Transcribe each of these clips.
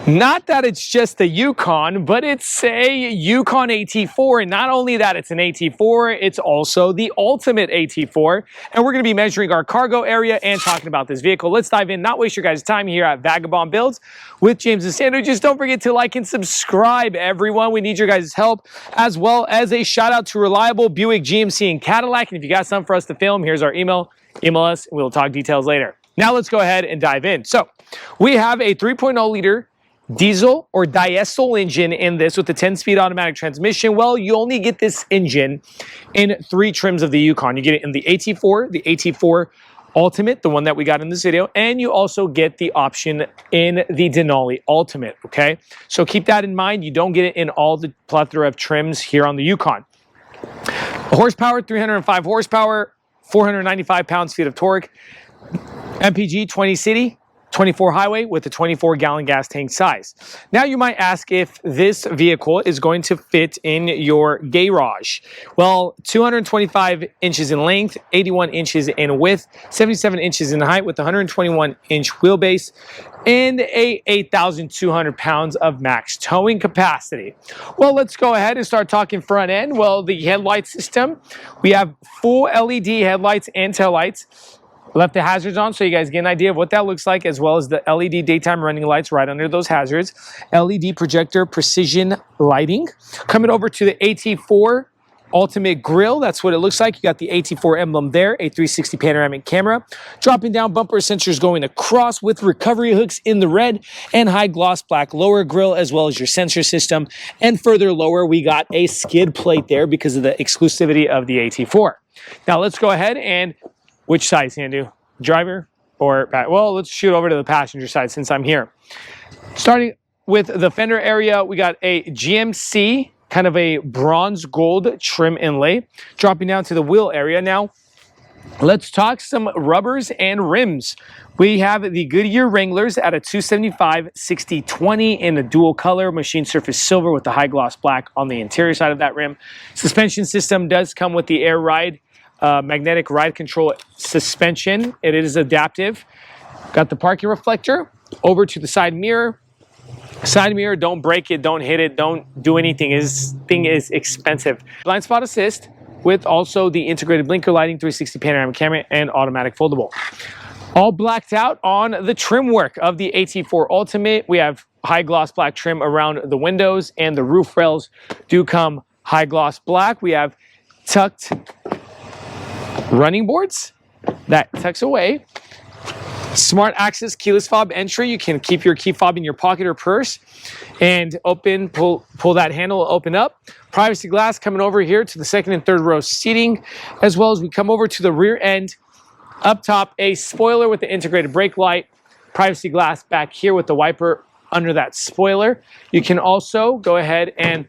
Not that it's just a Yukon, but it's a Yukon AT4. And not only that it's an AT4, it's also the ultimate AT4. And we're going to be measuring our cargo area and talking about this vehicle. Let's dive in, not waste your guys' time here at Vagabond Builds with James and Sandra. Just don't forget to like and subscribe, everyone. We need your guys' help, as well as a shout out to Reliable, Buick, GMC, and Cadillac. And if you got something for us to film, here's our email. Email us, and we'll talk details later. Now let's go ahead and dive in. So we have a 3.0 liter diesel or diesel engine in this with a 10-speed automatic transmission. Well, you only get this engine in 3 trims of the Yukon. You get it in the AT4, the AT4 Ultimate, the one that we got in this video, and you also get the option in the Denali Ultimate, okay? So keep that in mind. You don't get it in all the plethora of trims here on the Yukon. Horsepower, 305 horsepower, 495 pounds-feet of torque, MPG 20 city, 24 highway with a 24-gallon gas tank size. Now you might ask if this vehicle is going to fit in your garage. Well, 225 inches in length, 81 inches in width, 77 inches in height with 121-inch wheelbase, and a 8,200 pounds of max towing capacity. Well, let's go ahead and start talking front end. Well, the headlight system, we have full LED headlights and taillights. Left the hazards on so you guys get an idea of what that looks like, as well as the LED daytime running lights right under those hazards. LED projector precision lighting. Coming over to the AT4 Ultimate Grille, that's what it looks like. You got the AT4 emblem there, a 360 panoramic camera. Dropping down bumper sensors going across with recovery hooks in the red and high gloss black lower grille, as well as your sensor system. And further lower, we got a skid plate there because of the exclusivity of the AT4. Now let's go ahead and which side, Sandu? Driver or back? Well, let's shoot over to the passenger side since I'm here. Starting with the fender area, we got a GMC, kind of a bronze gold trim inlay. Dropping down to the wheel area. Now, let's talk some rubbers and rims. We have the Goodyear Wranglers at a 275/60/20 in a dual color, machine surface silver with the high gloss black on the interior side of that rim. Suspension system does come with the Air Ride magnetic ride control suspension. It is adaptive. Got the parking reflector. Over to the side mirror. Side mirror, don't break it, don't hit it, don't do anything. This thing is expensive. Blind spot assist with also the integrated blinker lighting, 360 panoramic camera, and automatic foldable. All blacked out on the trim work of the AT4 Ultimate. We have high gloss black trim around the windows, and the roof rails do come high gloss black. We have tucked running boards that tucks away. Smart access keyless fob entry. You can keep your key fob in your pocket or purse and open, pull that handle, open up. Privacy glass coming over here to the second and third row seating, as well as we come over to the rear end. Up top, a spoiler with the integrated brake light. Privacy glass back here with the wiper under that spoiler. You can also go ahead and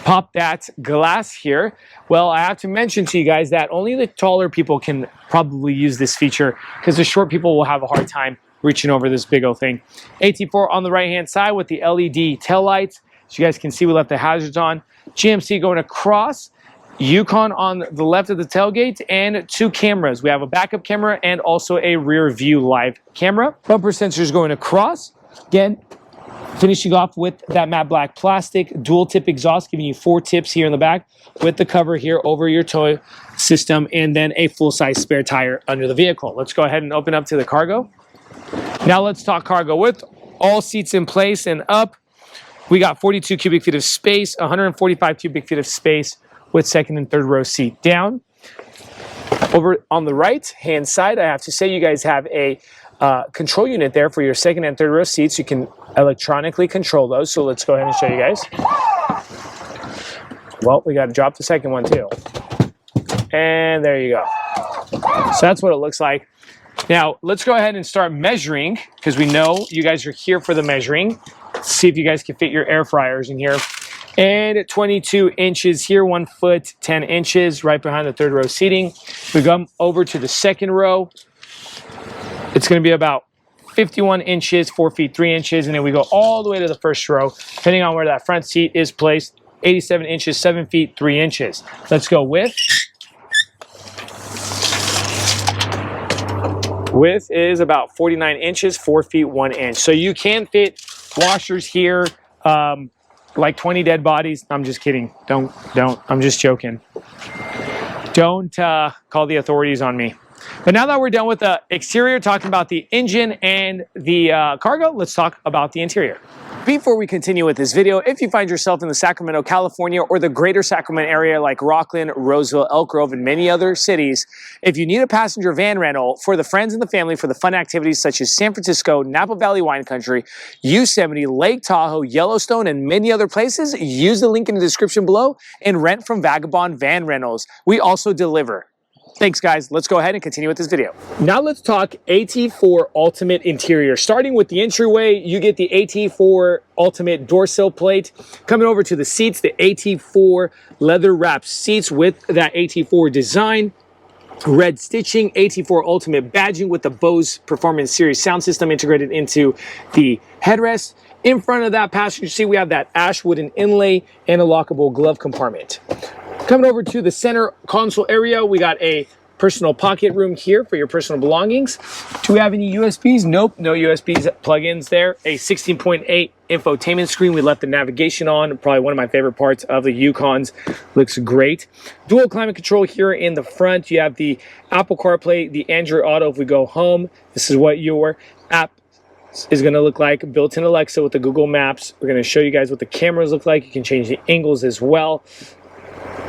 pop that glass here. Well, I have to mention to you guys that only the taller people can probably use this feature because the short people will have a hard time reaching over this big old thing. AT4 on the right-hand side with the LED taillights. So you guys can see we left the hazards on. GMC going across. Yukon on the left of the tailgate, and 2 cameras. We have a backup camera and also a rear view live camera. Bumper sensors going across. Again, finishing off with that matte black plastic dual tip exhaust, giving you 4 tips here in the back with the cover here over your tow system, and then a full-size spare tire under the vehicle. Let's go ahead and open up to the cargo. Now let's talk cargo. With all seats in place and up, we got 42 cubic feet of space, 145 cubic feet of space with second and third row seat down. Over on the right-hand side, I have to say you guys have a control unit there for your second and third row seats. You can electronically control those. So let's go ahead and show you guys. Well, we got to drop the second one too. And there you go. So that's what it looks like. Now, let's go ahead and start measuring because we know you guys are here for the measuring. Let's see if you guys can fit your air fryers in here. And 22 inches here, 1 foot, 10 inches right behind the third row seating. We come over to the second row. It's going to be about 51 inches, 4 feet, 3 inches. And then we go all the way to the first row, depending on where that front seat is placed. 87 inches, 7 feet, 3 inches. Let's go with. Width is about 49 inches, 4 feet, 1 inch. So you can fit washers here, like 20 dead bodies. I'm just kidding. Don't. I'm just joking. Don't call the authorities on me. But now that we're done with the exterior, talking about the engine and the cargo, let's talk about the interior. Before we continue with this video, if you find yourself in the Sacramento, California, or the greater Sacramento area like Rockland, Roseville, Elk Grove, and many other cities, if you need a passenger van rental for the friends and the family for the fun activities such as San Francisco, Napa Valley Wine Country, Yosemite, Lake Tahoe, Yellowstone, and many other places, use the link in the description below and rent from Vagabond Van Rentals. We also deliver. Thanks, guys. Let's go ahead and continue with this video. Now let's talk AT4 Ultimate Interior. Starting with the entryway, you get the AT4 Ultimate door sill plate. Coming over to the seats, the AT4 leather wrapped seats with that AT4 design. Red stitching, AT4 Ultimate badging with the Bose Performance Series sound system integrated into the headrest. In front of that passenger seat, we have that ash wooden inlay and a lockable glove compartment. Coming over to the center console area, we got a personal pocket room here for your personal belongings. Do we have any USBs? Nope, no USBs plugins there. A 16.8 infotainment screen. We left the navigation on. Probably one of my favorite parts of the Yukons. Looks great. Dual climate control here in the front. You have the Apple CarPlay, the Android Auto if we go home. This is what your app is going to look like. Built-in Alexa with the Google Maps. We're going to show you guys what the cameras look like. You can change the angles as well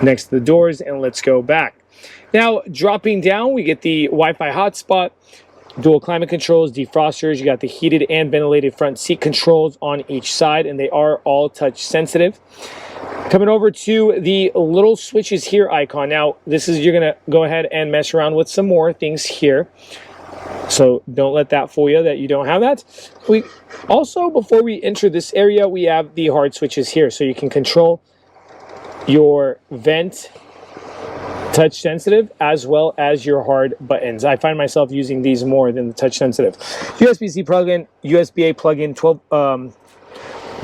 next to the doors, and let's go back. Now, dropping down, we get the Wi-Fi hotspot, dual climate controls, defrosters. You got the heated and ventilated front seat controls on each side, and they are all touch sensitive. Coming over to the little switches here icon. Now, this is, you're going to go ahead and mess around with some more things here. So don't let that fool you that you don't have that. We also, before we enter this area, we have the hard switches here, so you can control your vent touch sensitive as well as your hard buttons. I find myself using these more than the touch sensitive. USB-C plug-in, USB-A plug-in, 12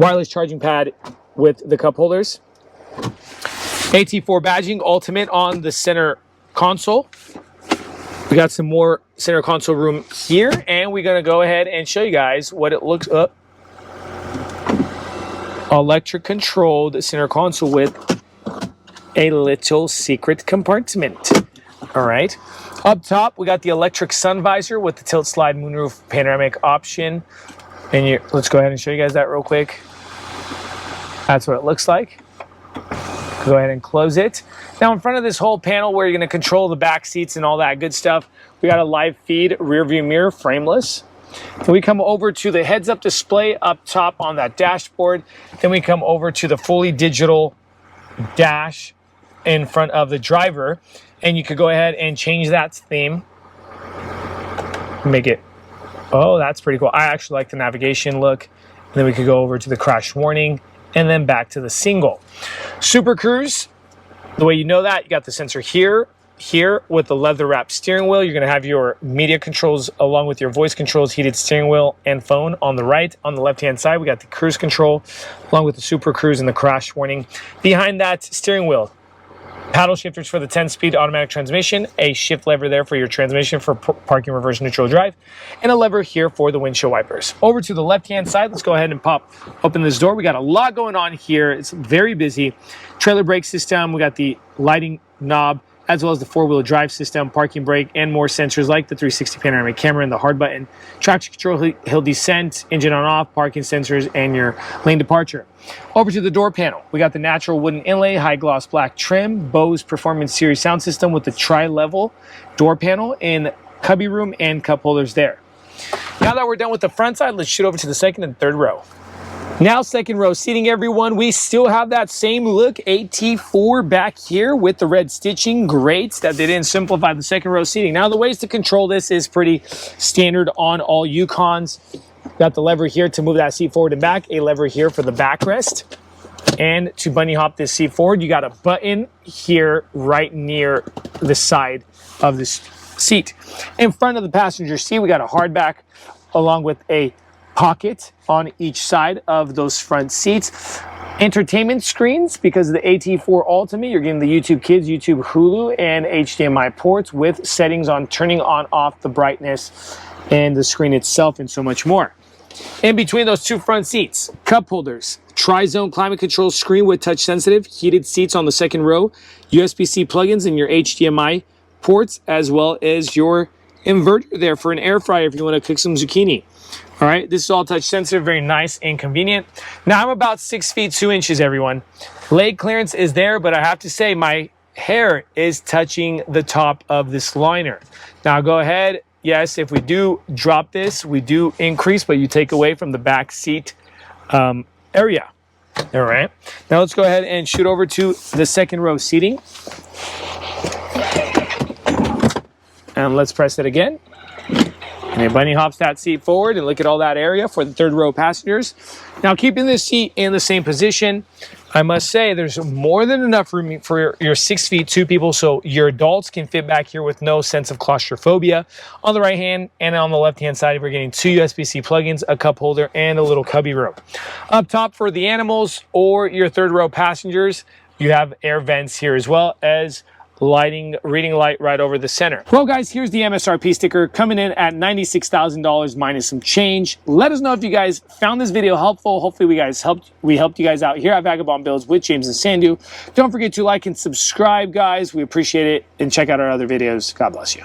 wireless charging pad with the cup holders. AT4 badging ultimate on the center console. We got some more center console room here, and we're gonna go ahead and show you guys what it looks up. Electric controlled center console with a little secret compartment. All right. Up top, we got the electric sun visor with the tilt slide moonroof panoramic option. And let's go ahead and show you guys that real quick. That's what it looks like. Go ahead and close it. Now in front of this whole panel where you're going to control the back seats and all that good stuff, we got a live feed rear view mirror, frameless. Then we come over to the heads up display up top on that dashboard. Then we come over to the fully digital dash in front of the driver, and you could go ahead and change that theme. Make it, oh, that's pretty cool. I actually like the navigation look. And then we could go over to the crash warning and then back to the single. Super Cruise, the way you know that, you got the sensor here with the leather wrapped steering wheel. You're going to have your media controls along with your voice controls, heated steering wheel and phone on the right. On the left hand side, we got the cruise control along with the Super Cruise and the crash warning. Behind that steering wheel, paddle shifters for the 10-speed automatic transmission, a shift lever there for your transmission for parking, reverse, neutral drive, and a lever here for the windshield wipers. Over to the left-hand side, let's go ahead and open this door. We got a lot going on here. It's very busy. Trailer brake system, we got the lighting knob, as well as the four-wheel drive system, parking brake, and more sensors like the 360 panoramic camera and the hard button, traction control, hill descent, engine on off, parking sensors, and your lane departure. Over to the door panel, we got the natural wooden inlay, high gloss black trim, Bose Performance Series sound system with the tri-level door panel in cubby room and cup holders there. Now that we're done with the front side, let's shoot over to the second and third row. Now second row seating, everyone. We still have that same look AT4 back here with the red stitching. Great that they didn't simplify the second row seating. Now the ways to control this is pretty standard on all Yukons. Got the lever here to move that seat forward and back, a lever here for the backrest. And to bunny hop this seat forward, you got a button here right near the side of this seat. In front of the passenger seat, we got a hardback along with a pocket on each side of those front seats. Entertainment screens, because of the AT4 Ultimate, you're getting the YouTube Kids, YouTube Hulu, and HDMI ports with settings on turning on off the brightness and the screen itself and so much more. In between those two front seats, cup holders, tri-zone climate control screen with touch sensitive, heated seats on the second row, USB-C plugins and your HDMI ports, as well as your inverter there for an air fryer if you want to cook some zucchini. All right, this is all touch sensitive, very nice and convenient. Now I'm about 6 feet 2 inches, everyone. Leg clearance is there, but I have to say my hair is touching the top of this liner. Now go ahead. Yes, if we do drop this, we do increase, but you take away from the back seat area. All right. Now let's go ahead and shoot over to the second row seating. And let's press it again. And it bunny hops that seat forward and look at all that area for the third row passengers. Now keeping this seat in the same position, I must say there's more than enough room for your 6 feet 2 people, so your adults can fit back here with no sense of claustrophobia. On the right hand and on the left hand side, we're getting 2 USB-C plugins, a cup holder, and a little cubby room. Up top for the animals or your third row passengers, you have air vents here as well as lighting, reading light right over the center. Well, guys, here's the MSRP sticker coming in at $96,000 minus some change. Let us know if you guys found this video helpful. Hopefully we helped you guys out here at Vagabond Builds with James and Sandu. Don't forget to like and subscribe, guys. We appreciate it, and check out our other videos. God bless you.